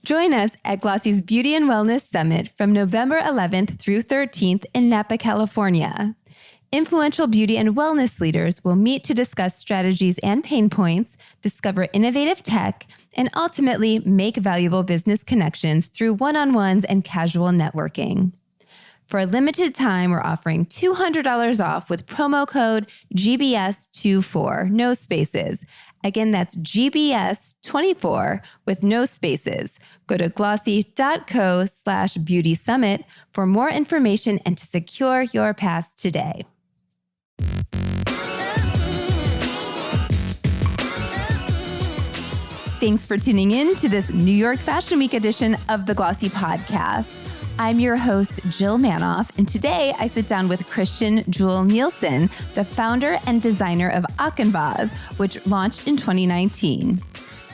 Join us at Glossy's Beauty and Wellness Summit from November 11th through 13th in Napa, California. Influential beauty and wellness leaders will meet to discuss strategies and pain points, discover innovative tech, and ultimately make valuable business connections through one-on-ones and casual networking. For a limited time, we're offering $200 off with promo code GBS24, no spaces. Again, that's GBS24 with no spaces. Go to glossy.co/beauty summit for more information and to secure your pass today. Thanks for tuning in to this New York Fashion Week edition of the Glossy Podcast. I'm your host, Jill Manoff, and today I sit down with Christian Juul Nielsen, the founder and designer of Aknvas, which launched in 2019.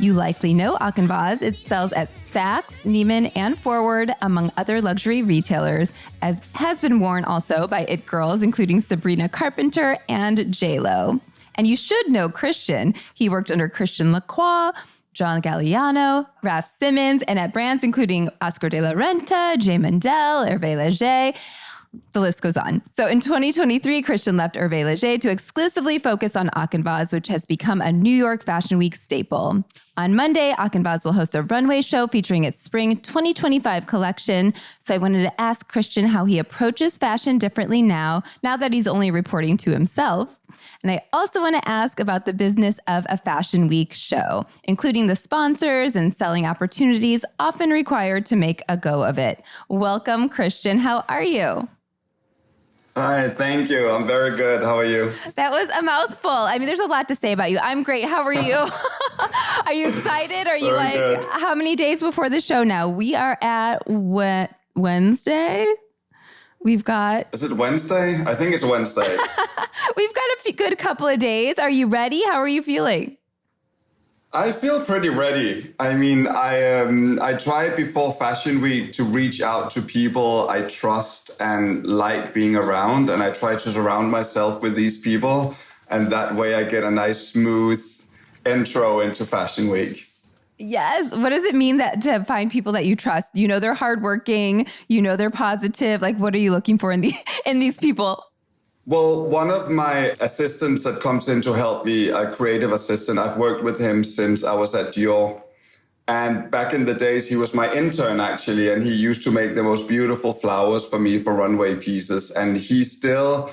You likely know Aknvas. It sells at Saks, Neiman, and Forward, among other luxury retailers, as has been worn also by it girls, including Sabrina Carpenter and J.Lo. And you should know Christian. He worked under Christian Lacroix, Galliano, Raf Simmons, and at brands including Oscar de la Renta, J.Mendel, Herve Léger. The list goes on. So in 2023, Christian left Herve Léger to exclusively focus on Aknvas, which has become a New York Fashion Week staple. On Monday, Aknvas will host a runway show featuring its spring 2025 collection. So I wanted to ask Christian how he approaches fashion differently now that he's only reporting to himself. And I also want to ask about the business of a Fashion Week show, including the sponsors and selling opportunities often required to make a go of it. Welcome, Christian. How are you? Hi, thank you. I'm very good. How are you? That was a mouthful. I mean, there's a lot to say about you. I'm great. How are you? Are you excited? Are you very good. How many days before the show now? We are at Wednesday. We've got... Is it Wednesday? I think it's Wednesday. We've got a good couple of days. Are you ready? How are you feeling? I feel pretty ready. I mean, I tried before Fashion Week to reach out to people I trust and like being around. And I try to surround myself with these people. And that way I get a nice, smooth intro into Fashion Week. Yes. What does it mean that to find people that you trust? You know they're hardworking. You know they're positive. Like, what are you looking for in these people? Well, one of my assistants that comes in to help me, a creative assistant, I've worked with him since I was at Dior. And back in the days, he was my intern, actually. And he used to make the most beautiful flowers for me for runway pieces. And he still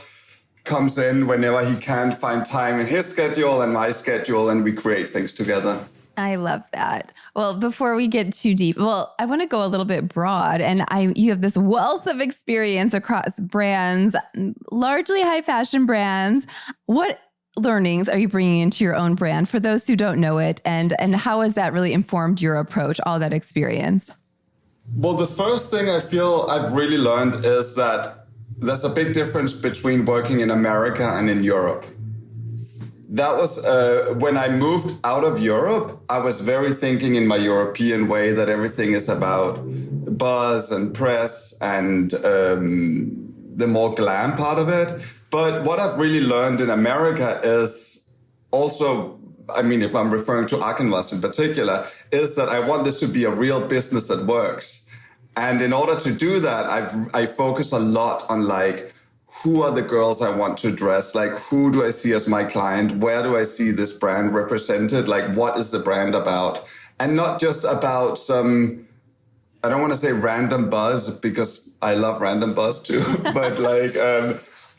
comes in whenever he can find time in his schedule and my schedule, and we create things together. I love that. Well, before we get too deep, I want to go a little bit broad. And you have this wealth of experience across brands, largely high fashion brands. What learnings are you bringing into your own brand for those who don't know it? And how has that really informed your approach, all that experience? Well, the first thing I feel I've really learned is that there's a big difference between working in America and in Europe. That was when I moved out of Europe, I was very thinking in my European way that everything is about buzz and press and the more glam part of it. But what I've really learned in America is also, I mean, if I'm referring to Aknvas in particular, is that I want this to be a real business that works. And in order to do that, I focus a lot on who are the girls I want to dress? Like, who do I see as my client? Where do I see this brand represented? Like, what is the brand about? And not just about some, I don't want to say random buzz because I love random buzz too. But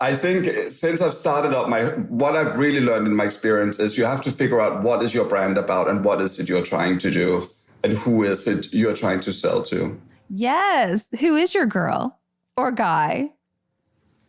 I think since I've started up what I've really learned in my experience is you have to figure out what is your brand about and what is it you're trying to do and who is it you're trying to sell to. Yes. Who is your girl or guy?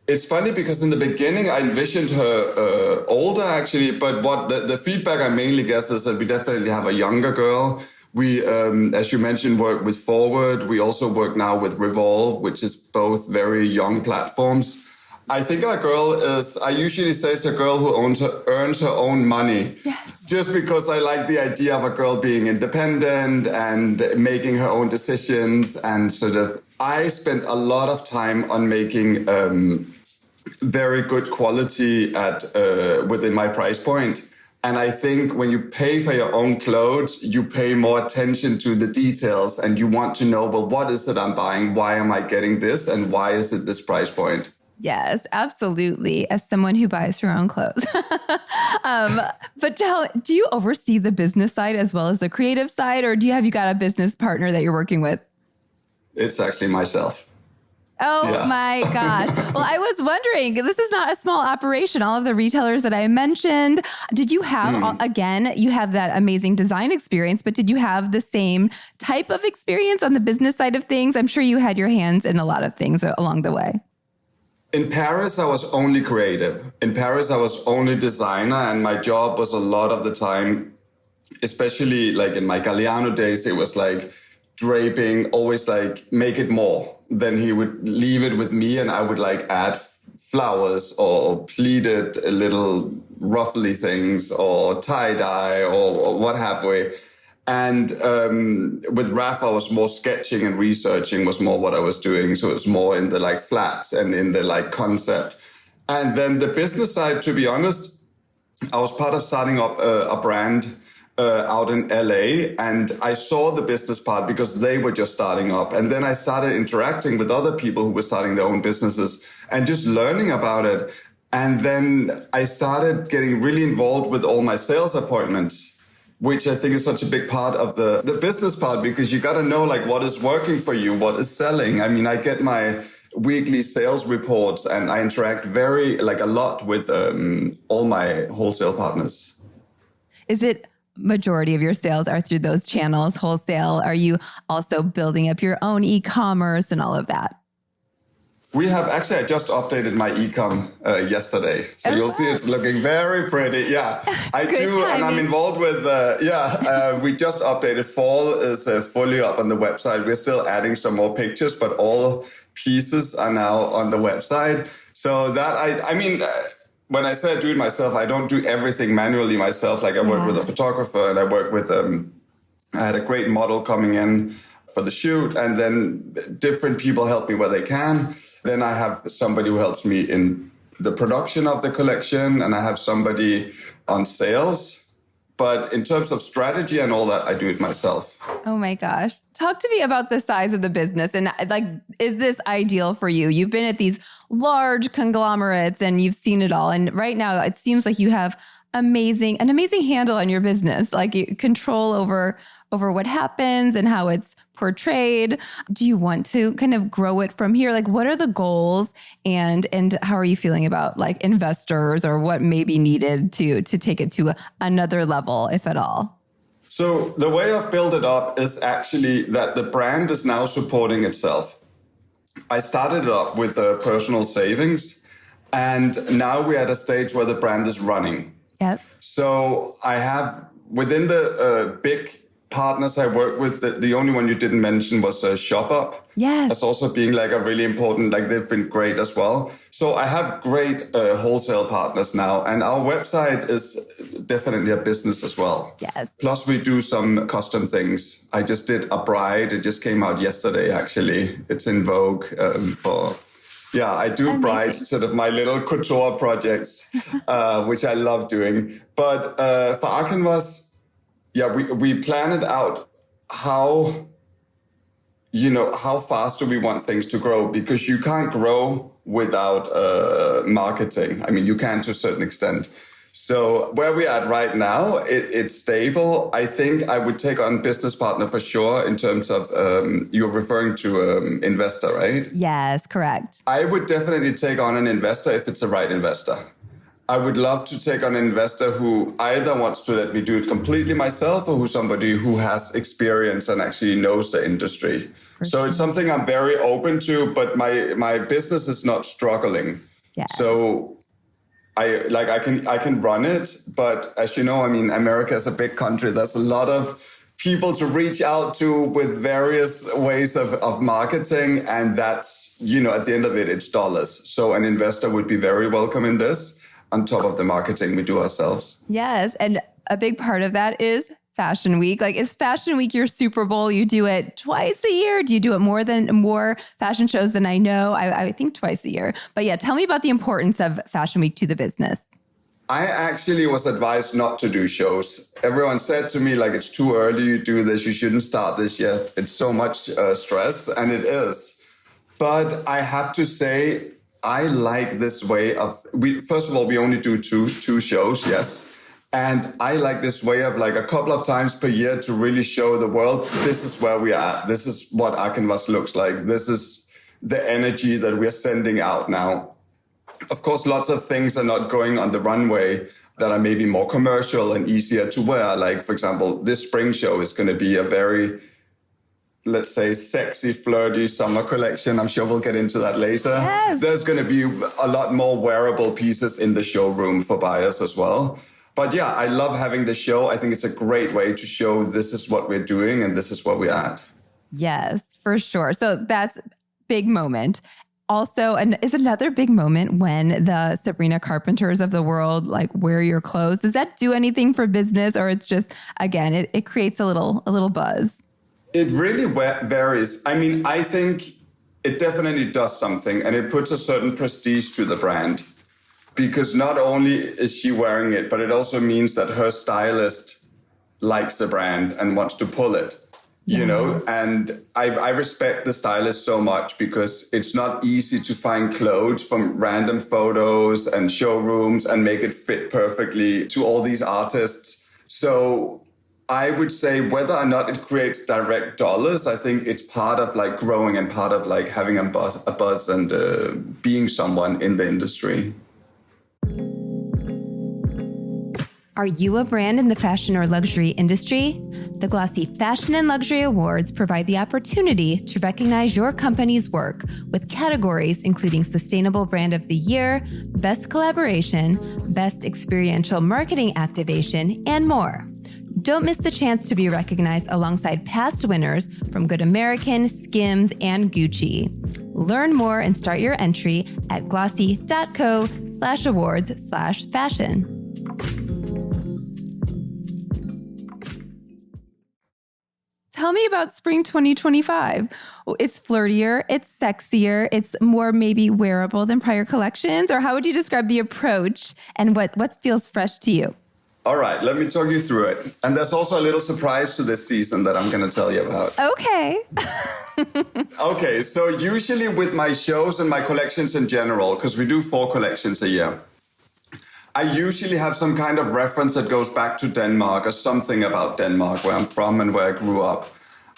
It's funny because in the beginning, I envisioned her older, actually. But what the feedback I mainly guess is that we definitely have a younger girl. We, as you mentioned, work with Forward. We also work now with Revolve, which is both very young platforms. I think our girl is, I usually say it's a girl who earns her own money. Yes. Just because I like the idea of a girl being independent and making her own decisions. And sort of, I spent a lot of time on making very good quality at within my price point. And I think when you pay for your own clothes, you pay more attention to the details and you want to know, well, what is it I'm buying? Why am I getting this? And why is it this price point? Yes, absolutely. As someone who buys her own clothes. But do you oversee the business side as well as the creative side? Or you got a business partner that you're working with? It's actually myself. Oh my gosh. Well, I was wondering, this is not a small operation. All of the retailers that I mentioned, did you have, again, you have that amazing design experience, but did you have the same type of experience on the business side of things? I'm sure you had your hands in a lot of things along the way. In Paris, I was only creative. In Paris, I was only designer, and my job was a lot of the time, especially like in my Galliano days, it was like draping, always like make it more. Then he would leave it with me and I would like add flowers or pleated little ruffly things or tie-dye or what have we. And with Raf, I was more sketching and researching was more what I was doing. So it was more in the like flats and in the like concept. And then the business side, to be honest, I was part of starting up a brand out in LA, and I saw the business part because they were just starting up. And then I started interacting with other people who were starting their own businesses and just learning about it. And then I started getting really involved with all my sales appointments, which I think is such a big part of the business part, because you got to know like what is working for you, what is selling. I mean, I get my weekly sales reports and I interact a lot with all my wholesale partners. Is it majority of your sales are through those channels, wholesale? Are you also building up your own e-commerce and all of that? We have actually, I just updated my e-com yesterday. So you'll see it's looking very pretty. Yeah, I do. Timing. And I'm involved with, we just updated. Fall is fully up on the website. We're still adding some more pictures, but all pieces are now on the website. So that, when I say I do it myself, I don't do everything manually myself. Like I work with a photographer and I work with, I had a great model coming in for the shoot, and then different people help me where they can. Then I have somebody who helps me in the production of the collection, and I have somebody on sales. But in terms of strategy and all that, I do it myself. Oh my gosh. Talk to me about the size of the business. And like, is this ideal for you? You've been at these large conglomerates and you've seen it all. And right now it seems like you have an amazing handle on your business, like you control over what happens and how it's portrayed. Do you want to kind of grow it from here? Like, what are the goals and how are you feeling about like investors or what may be needed to take it to another level, if at all? So the way I've built it up is actually that the brand is now supporting itself. I started it up with personal savings, and now we're at a stage where the brand is running. Yep. So I have within the big partners I work with, the only one you didn't mention was ShopUp. Yes. That's also being like a really important, like they've been great as well. So I have great wholesale partners now, and our website is definitely a business as well. Yes. Plus we do some custom things. I just did a bride. It just came out yesterday, actually. It's in Vogue I do Amazing. Brides, sort of my little couture projects, which I love doing. But for Aknvas, we plan it out how fast do we want things to grow? Because you can't grow without marketing. I mean, you can to a certain extent. So where we're at right now, it's stable. I think I would take on business partner for sure in terms of, you're referring to investor, right? Yes, correct. I would definitely take on an investor if it's the right investor. I would love to take on an investor who either wants to let me do it completely myself or who's somebody who has experience and actually knows the industry. So it's something I'm very open to, but my business is not struggling. Yes. So I can run it, but as you know, I mean, America is a big country. There's a lot of people to reach out to with various ways of marketing. And that's, at the end of it, it's dollars. So an investor would be very welcome in this on top of the marketing we do ourselves. Yes. And a big part of that is Fashion Week. Like, is Fashion Week your Super Bowl? You do it twice a year? Do you do it more fashion shows than I know? I think twice a year. But yeah, tell me about the importance of Fashion Week to the business. I actually was advised not to do shows. Everyone said to me, like, it's too early, you do this, you shouldn't start this yet. It's so much stress, and it is. But I have to say, I like this way of, first of all, we only do two shows, yes. And I like this way of like a couple of times per year to really show the world, this is where we are. This is what Aknvas looks like. This is the energy that we're sending out now. Of course, lots of things are not going on the runway that are maybe more commercial and easier to wear. Like, for example, this spring show is going to be a very, let's say, sexy, flirty summer collection. I'm sure we'll get into that later. Yes. There's going to be a lot more wearable pieces in the showroom for buyers as well. But yeah, I love having the show. I think it's a great way to show this is what we're doing and this is what we're at. Yes, for sure. So that's a big moment. Also, and is another big moment when the Sabrina Carpenters of the world like wear your clothes. Does that do anything for business, or it's just, again, it creates a little buzz? It really varies. I mean, I think it definitely does something, and it puts a certain prestige to the brand. Because not only is she wearing it, but it also means that her stylist likes the brand and wants to pull it, you know? And I respect the stylist so much because it's not easy to find clothes from random photos and showrooms and make it fit perfectly to all these artists. So I would say whether or not it creates direct dollars, I think it's part of like growing and part of like having a buzz and being someone in the industry. Are you a brand in the fashion or luxury industry? The Glossy Fashion and Luxury Awards provide the opportunity to recognize your company's work with categories including Sustainable Brand of the Year, Best Collaboration, Best Experiential Marketing Activation, and more. Don't miss the chance to be recognized alongside past winners from Good American, Skims, and Gucci. Learn more and start your entry at glossy.co/awards/fashion. Tell me about spring 2025. It's flirtier, it's sexier, it's more maybe wearable than prior collections, or how would you describe the approach and what feels fresh to you? All right, let me talk you through it. And there's also a little surprise to this season that I'm going to tell you about. Okay. Okay, so usually with my shows and my collections in general, because we do 4 collections a year, I usually have some kind of reference that goes back to Denmark or something about Denmark, where I'm from and where I grew up.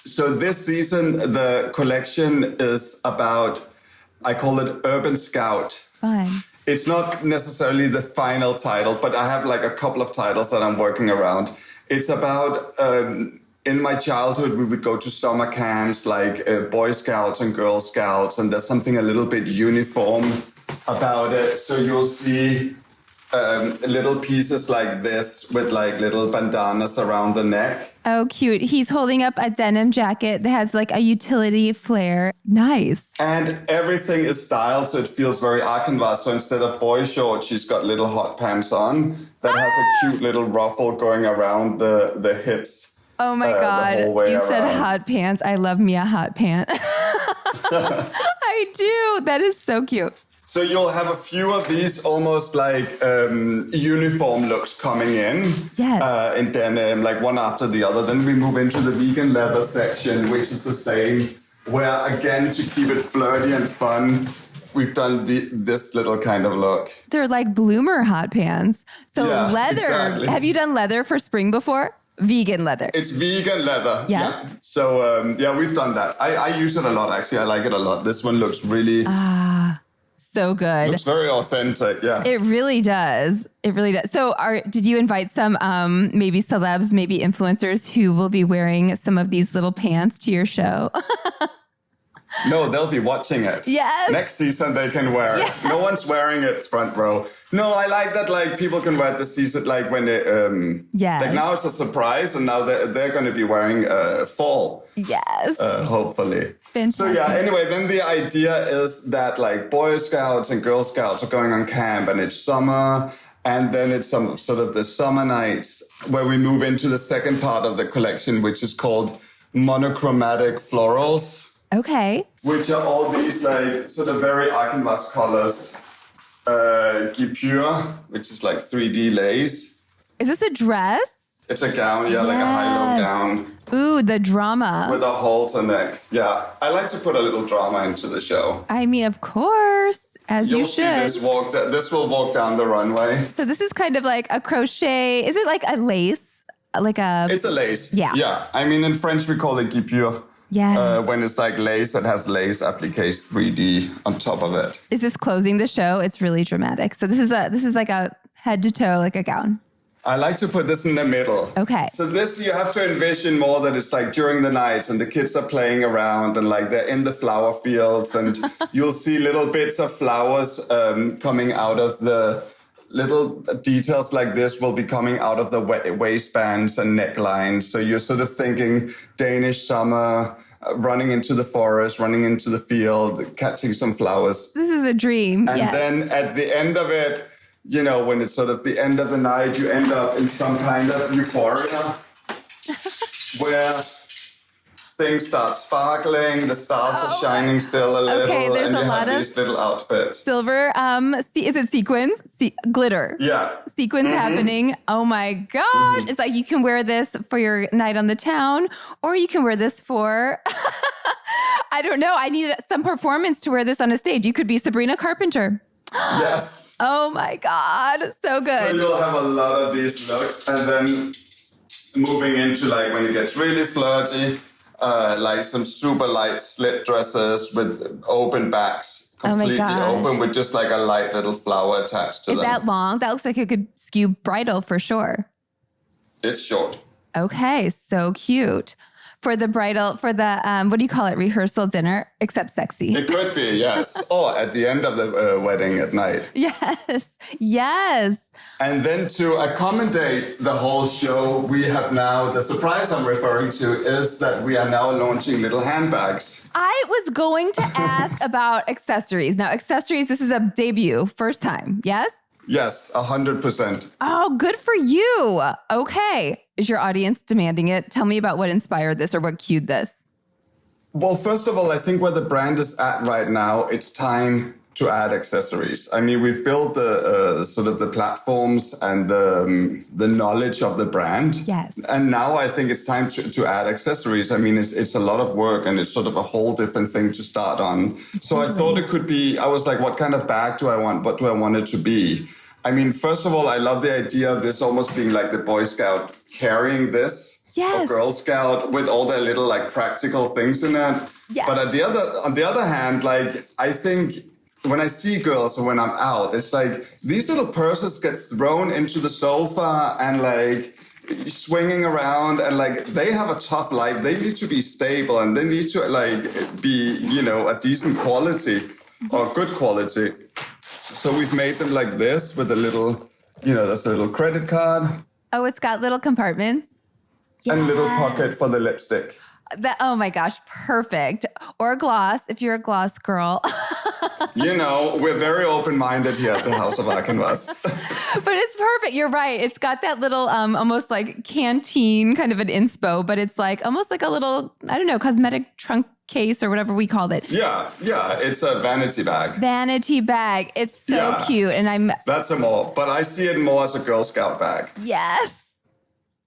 So this season, the collection is about, I call it Urban Scout. Fine. It's not necessarily the final title, but I have like a couple of titles that I'm working around. It's about, in my childhood, we would go to summer camps like Boy Scouts and Girl Scouts, and there's something a little bit uniform about it. So you'll see little pieces like this with like little bandanas around the neck. Oh, cute. He's holding up a denim jacket that has like a utility flare. Nice. And everything is styled, so it feels very Aknvas. So instead of boy shorts, she's got little hot pants on that has a cute little ruffle going around the hips. Oh my God. You said hot pants. I love me a hot pant. I do. That is so cute. So you'll have a few of these almost like uniform looks coming in. Yes. In denim, like one after the other. Then we move into the vegan leather section, which is the same, where again, to keep it flirty and fun, we've done this little kind of look. They're like bloomer hot pants. So yeah, leather. Exactly. Have you done leather for spring before? Vegan leather. It's vegan leather. Yeah. So we've done that. I use it a lot, actually. I like it a lot. This one looks really... So good. Looks very authentic, yeah. It really does. It really does. So did you invite some maybe celebs, maybe influencers who will be wearing some of these little pants to your show? No, they'll be watching it. Yes. Next season they can wear it. No one's wearing it front row. No, I like that like people can wear it this season like when they like now it's a surprise and now they're going to be wearing fall. Yes. Hopefully. Fantastic. So yeah, anyway, then the idea is that like Boy Scouts and Girl Scouts are going on camp and it's summer, and then it's some sort of the summer nights where we move into the second part of the collection, which is called monochromatic florals. Okay. Which are all these like sort of very Aknvas colors guipure, which is like 3D lace. Is this a dress? It's a gown, yeah, like a high-low gown. Ooh, the drama. With a halter neck. Yeah, I like to put a little drama into the show. I mean, of course, as you should. You'll see this will walk down the runway. So this is kind of like a crochet. Is it like a lace? It's a lace. Yeah. Yeah. I mean, in French, we call it guipure. Yeah. When it's like lace that has lace appliques 3D on top of it. Is this closing the show? It's really dramatic. So this is like a head to toe, like a gown. I like to put this in the middle. Okay. So this, you have to envision more that it's like during the night and the kids are playing around and like they're in the flower fields and you'll see little bits of flowers coming out of the little details like this will be coming out of the waistbands and necklines. So you're sort of thinking Danish summer, running into the forest, running into the field, catching some flowers. This is a dream. And then at the end of it, you know, when it's sort of the end of the night, you end up in some kind of euphoria where things start sparkling, the stars are shining still a little, and you have these little outfits. Silver, is it sequins? Glitter. Yeah. Sequins happening. Oh my gosh. It's like you can wear this for your night on the town, or you can wear this for... I don't know. I needed some performance to wear this on a stage. You could be Sabrina Carpenter. Yes. Oh my God. So good. So you'll have a lot of these looks. And then moving into like when it gets really flirty, like some super light slip dresses with open backs, completely open with just like a light little flower attached to them. Is that long? That looks like it could skew bridal for sure. It's short. Okay. So cute. For the bridal, for the, what do you call it? Rehearsal dinner, except sexy. It could be, yes. Or at the end of the wedding at night. Yes. Yes. And then to accommodate the whole show, we have now, the surprise I'm referring to is that we are now launching little handbags. I was going to ask about accessories. Now, accessories, this is a debut, first time, yes? Yes, 100%. Oh, good for you. Okay. Is your audience demanding it? Tell me about what inspired this or what cued this. Well, first of all, I think where the brand is at right now, it's time to add accessories. I mean, we've built the sort of the platforms and the knowledge of the brand. Yes. And now I think it's time to add accessories. I mean, it's a lot of work and it's sort of a whole different thing to start on. So I thought it could be, I was like, what kind of bag do I want? What do I want it to be? I mean, first of all, I love the idea of this almost being like the Boy Scout carrying this. Yes. Or Girl Scout with all their little like practical things in it. Yes. But on the other hand, like I think when I see girls or when I'm out, it's like these little purses get thrown into the sofa and like swinging around and like they have a tough life. They need to be stable and they need to like be, you know, a decent quality or good quality. So we've made them like this with a little, you know, there's a little credit card. Oh, it's got little compartments. And a little pocket for the lipstick. Oh my gosh, perfect. Or gloss, if you're a gloss girl. You know, we're very open-minded here at the House of Aknvas. But it's perfect. You're right. It's got that little almost like canteen kind of an inspo, but it's like almost like a little, I don't know, cosmetic trunk case or whatever we called it. Yeah. It's a vanity bag. Vanity bag. It's so cute. And That's a more, but I see it more as a Girl Scout bag. Yes.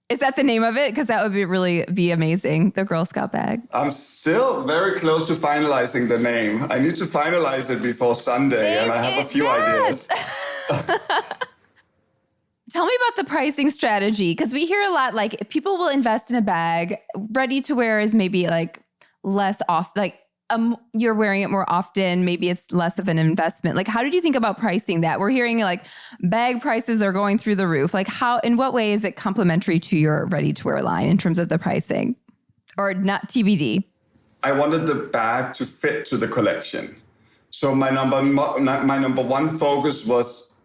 Is that the name of it? Because that would really be amazing, the Girl Scout bag. I'm still very close to finalizing the name. I need to finalize it before Sunday, and I have a few ideas. Tell me about the pricing strategy, because we hear a lot, like, if people will invest in a bag, ready to wear is maybe like less off, like you're wearing it more often. Maybe it's less of an investment. Like, how did you think about pricing that? We're hearing like bag prices are going through the roof. Like in what way is it complementary to your ready to wear line in terms of the pricing or not TBD? I wanted the bag to fit to the collection. So my number one focus was,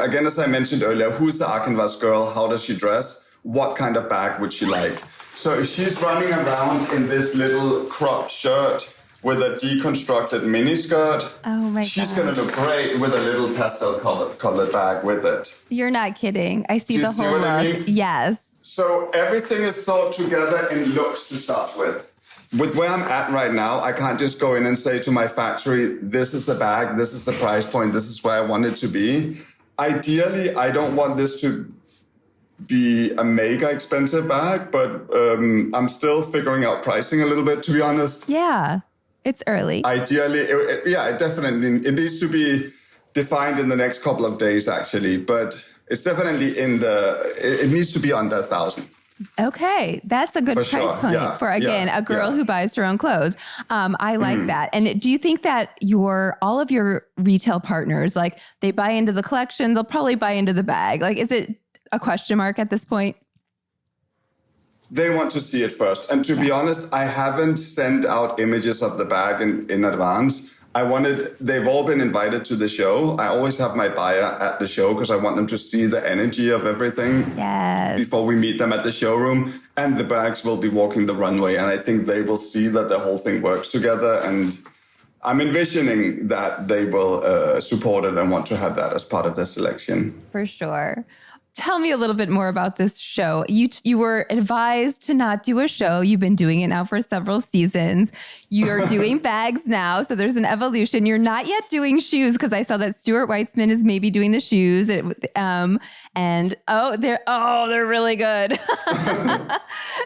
again, as I mentioned earlier, who's the Aknvas girl? How does she dress? What kind of bag would she like? So if she's running around in this little cropped shirt with a deconstructed miniskirt, she's going to look great with a little pastel colored bag with it. You're not kidding. I see the whole look. I mean? Yes. So everything is thought together in looks to start with. with where I'm at right now, I can't just go in and say to my factory, this is the bag, this is the price point, this is where I want it to be. Ideally, I don't want this to be a mega expensive bag, but I'm still figuring out pricing a little bit, to be honest. Yeah, it's early. Ideally, it definitely, it needs to be defined in the next couple of days, actually, but it's definitely it needs to be under 1,000. Okay, that's a good price point for, again, a girl who buys her own clothes. I like that. And do you think that all of your retail partners, like they buy into the collection, they'll probably buy into the bag? Like, is it a question mark at this point? They want to see it first. And to be honest, I haven't sent out images of the bag in advance. They've all been invited to the show. I always have my buyer at the show because I want them to see the energy of everything before we meet them at the showroom. And the bags will be walking the runway. And I think they will see that the whole thing works together. And I'm envisioning that they will support it and want to have that as part of their selection. For sure. Tell me a little bit more about this show. You were advised to not do a show. You've been doing it now for several seasons. You're doing bags now, so there's an evolution. You're not yet doing shoes because I saw that Stuart Weitzman is maybe doing the shoes. They're really good.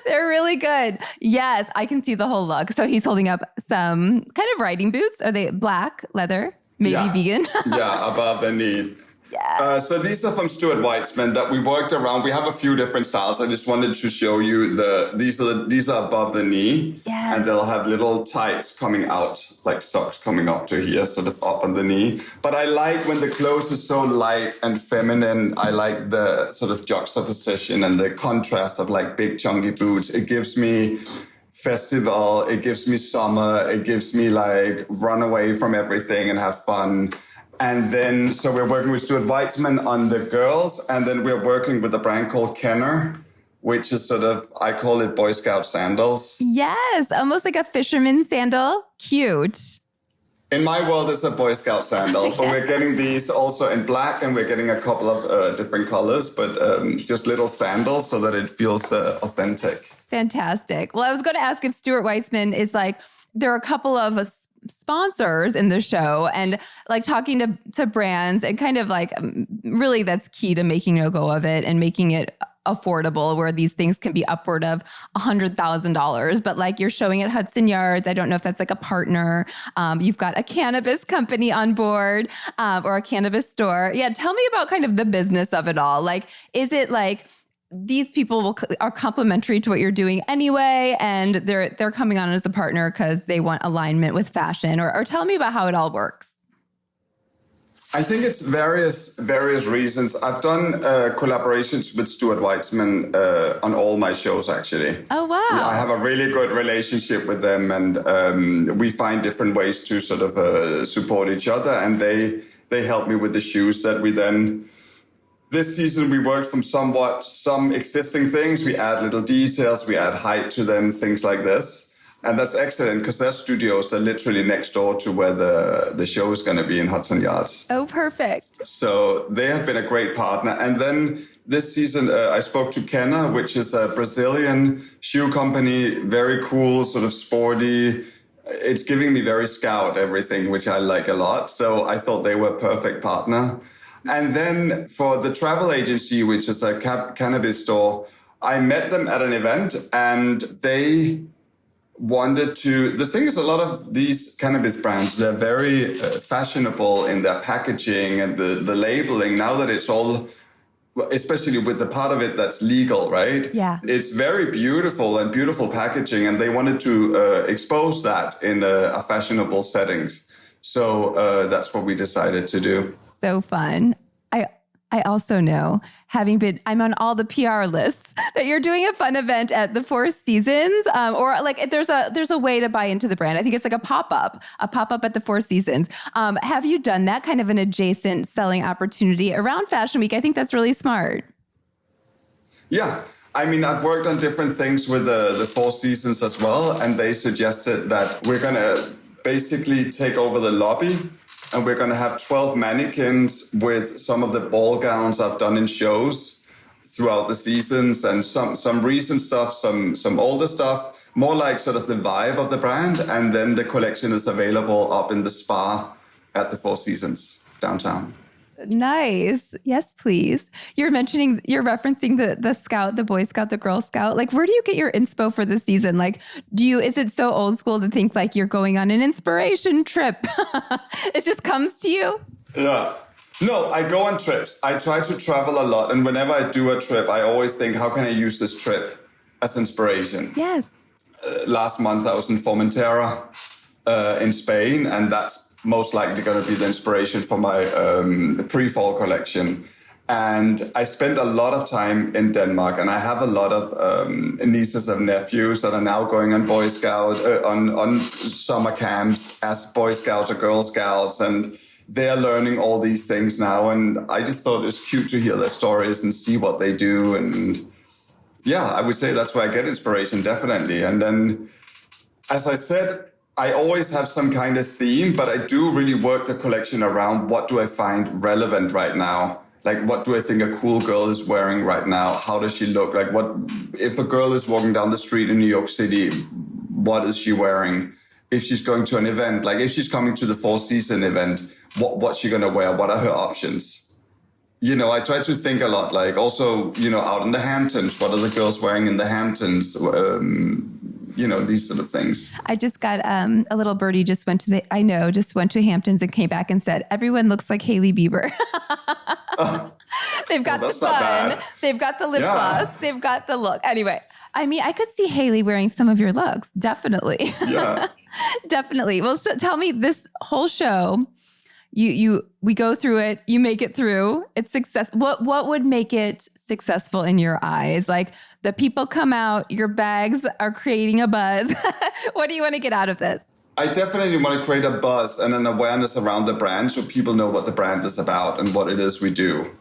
They're really good. Yes, I can see the whole look. So he's holding up some kind of riding boots. Are they black leather? Maybe vegan? Above the knee. Yeah. So these are from Stuart Weitzman that we worked around. We have a few different styles. I just wanted to show you these are above the knee, and they'll have little tights coming out, like socks coming up to here, sort of up on the knee. But I like when the clothes is so light and feminine. I like the sort of juxtaposition and the contrast of like big chunky boots. It gives me festival. It gives me summer. It gives me like run away from everything and have fun. And then, so we're working with Stuart Weitzman on the girls, and then we're working with a brand called Kenner, which is sort of, I call it Boy Scout sandals. Yes, almost like a fisherman sandal. Cute. In my world, it's a Boy Scout sandal, but we're getting these also in black, and we're getting a couple of different colors, but just little sandals so that it feels authentic. Fantastic. Well, I was going to ask if Stuart Weitzman is like, there are a couple of sponsors in the show, and like talking to brands, and kind of like really that's key to making no go of it and making it affordable, where these things can be upward of $100,000. But like you're showing at Hudson Yards, I don't know if that's like a partner. You've got a cannabis company on board, or a cannabis store. Yeah, tell me about kind of the business of it all. Like, is it like these people are complementary to what you're doing anyway, and they're coming on as a partner because they want alignment with fashion, or tell me about how it all works. I think it's various reasons. I've done collaborations with Stuart Weitzman on all my shows, actually. Oh, wow. I have a really good relationship with them, and we find different ways to sort of support each other, and they help me with the shoes that we then... This season, we worked from some existing things. We add little details, we add height to them, things like this. And that's excellent because their studios, they're literally next door to where the show is going to be in Hudson Yards. Oh, perfect. So they have been a great partner. And then this season, I spoke to Kenner, which is a Brazilian shoe company, very cool, sort of sporty. It's giving me very scout everything, which I like a lot. So I thought they were a perfect partner. And then for the travel agency, which is a cannabis store, I met them at an event, and they wanted to... The thing is, a lot of these cannabis brands, they're very fashionable in their packaging and the labeling. Now that it's all, especially with the part of it that's legal, right? Yeah. It's very beautiful and beautiful packaging, and they wanted to expose that in a fashionable settings. So that's what we decided to do. So fun. I also know, I'm on all the PR lists, that you're doing a fun event at the Four Seasons, or like there's a way to buy into the brand. I think it's like a pop-up at the Four Seasons. Have you done that kind of an adjacent selling opportunity around Fashion Week? I think that's really smart. Yeah. I mean, I've worked on different things with the Four Seasons as well, and they suggested that we're going to basically take over the lobby. And we're going to have 12 mannequins with some of the ball gowns I've done in shows throughout the seasons, and some recent stuff, some older stuff. more like sort of the vibe of the brand. And then the collection is available up in the spa at the Four Seasons downtown. Nice. Yes, please. You're referencing the Scout, the Boy Scout, the Girl Scout. Like, where do you get your inspo for the season? Like, is it so old school to think like you're going on an inspiration trip? It just comes to you? Yeah. No, I go on trips. I try to travel a lot. And whenever I do a trip, I always think, how can I use this trip as inspiration? Yes. Last month, I was in Formentera in Spain, and that's most likely going to be the inspiration for my pre-fall collection. And I spent a lot of time in Denmark, and I have a lot of nieces and nephews that are now going on Boy Scout, on summer camps as Boy Scouts or Girl Scouts, and they're learning all these things now. And I just thought it was cute to hear their stories and see what they do. And yeah, I would say that's where I get inspiration, definitely. And then, as I said, I always have some kind of theme, but I do really work the collection around what do I find relevant right now? Like, what do I think a cool girl is wearing right now? How does she look? Like, what if a girl is walking down the street in New York City, what is she wearing? If she's going to an event, like if she's coming to the Four Seasons event, what's she going to wear? What are her options? You know, I try to think a lot, like also, you know, out in the Hamptons, what are the girls wearing in the Hamptons? You know, these sort of things. I just got a little birdie just went to Hamptons and came back and said, everyone looks like Hailey Bieber. They've got the bun, they've got the lip gloss, they've got the look. Anyway, I mean, I could see Hailey wearing some of your looks. Definitely. Yeah. Definitely. Well, so tell me, this whole show, we go through it, you make it through, it's success. What would make it successful in your eyes? Like, the people come out, your bags are creating a buzz. What do you want to get out of this? I definitely want to create a buzz and an awareness around the brand so people know what the brand is about and what it is we do.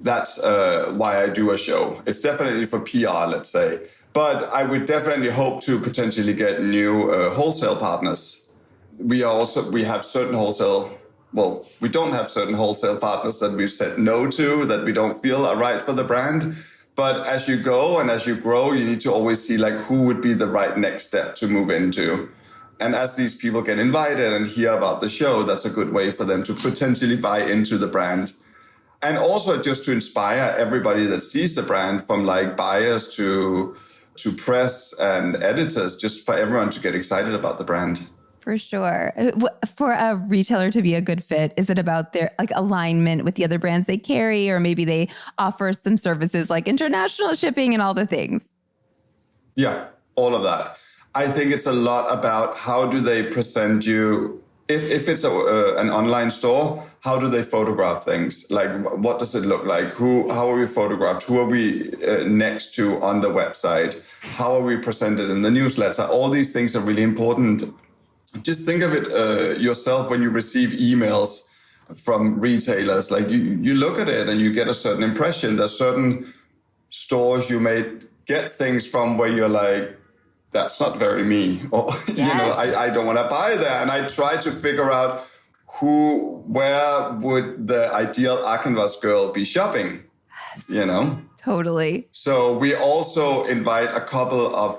That's why I do a show. It's definitely for PR, let's say. But I would definitely hope to potentially get new wholesale partners. We have certain wholesale. Well, we don't have certain wholesale partners that we've said no to, that we don't feel are right for the brand. But as you go and as you grow, you need to always see like who would be the right next step to move into. And as these people get invited and hear about the show, that's a good way for them to potentially buy into the brand. And also just to inspire everybody that sees the brand, from like buyers to press and editors, just for everyone to get excited about the brand. For sure. For a retailer to be a good fit, is it about their like alignment with the other brands they carry, or maybe they offer some services like international shipping and all the things? Yeah, all of that. I think it's a lot about how do they present you. If it's an online store, how do they photograph things? Like, what does it look like? How are we photographed? Who are we next to on the website? How are we presented in the newsletter? All these things are really important. Just think of it yourself when you receive emails from retailers. Like you look at it and you get a certain impression. There's certain stores you may get things from where you're like, that's not very me. Or, yes. You know, I don't want to buy there. And I try to figure out where would the ideal Aknvas girl be shopping, you know? Totally. So we also invite a couple of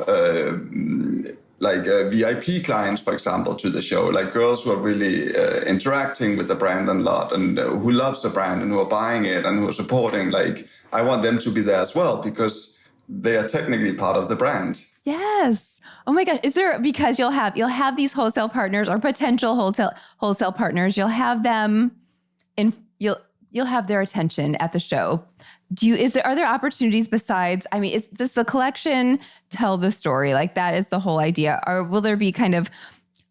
VIP clients, for example, to the show, like girls who are really interacting with the brand a lot and who loves the brand and who are buying it and who are supporting. Like, I want them to be there as well because they are technically part of the brand. Yes. Oh my gosh. Is there, because you'll have these wholesale partners or potential wholesale partners, you'll have them you'll have their attention at the show. Are there opportunities besides, I mean, is this the collection tell the story? Like, that is the whole idea. Or will there be kind of,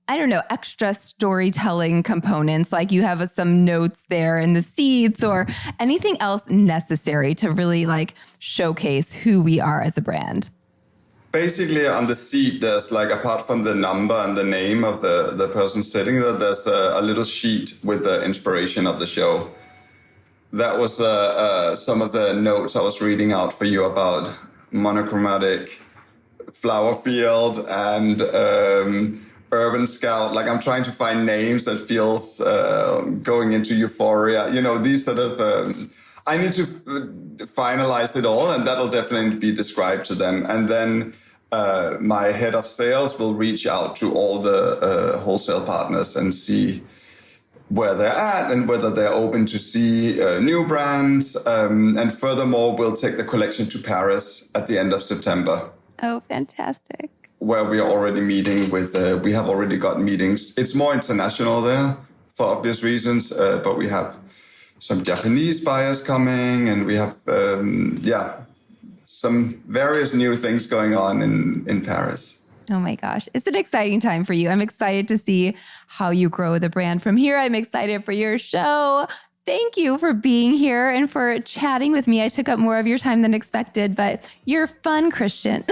I don't know, extra storytelling components, like you have some notes there in the seats or anything else necessary to really like showcase who we are as a brand? Basically, on the seat, there's like, apart from the number and the name of the person sitting there, there's a little sheet with the inspiration of the show. That was some of the notes I was reading out for you about monochromatic flower field and urban scout. Like, I'm trying to find names that feels going into euphoria. You know, these sort of... I need to finalize it all, and that'll definitely be described to them. And then my head of sales will reach out to all the wholesale partners and see where they're at and whether they're open to see new brands. And furthermore, we'll take the collection to Paris at the end of September. Oh, fantastic. Where we are already meeting with, we have already got meetings. It's more international there for obvious reasons, but we have some Japanese buyers coming, and we have, some various new things going on in Paris. Oh my gosh. It's an exciting time for you. I'm excited to see how you grow the brand from here. I'm excited for your show. Thank you for being here and for chatting with me. I took up more of your time than expected, but you're fun, Christian.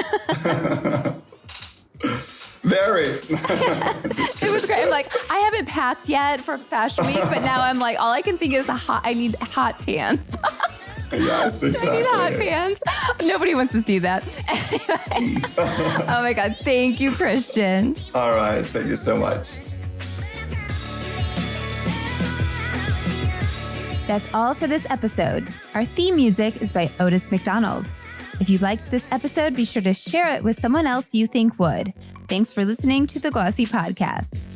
Very. It was great. I'm like, I haven't packed yet for Fashion Week, but now I'm like, all I can think is I need hot pants. Yes, exactly. I need hot pants. Nobody wants to see that. Anyway. Oh my God. Thank you, Christian. All right. Thank you so much. That's all for this episode. Our theme music is by Otis McDonald. If you liked this episode, be sure to share it with someone else you think would. Thanks for listening to the Glossy Podcast.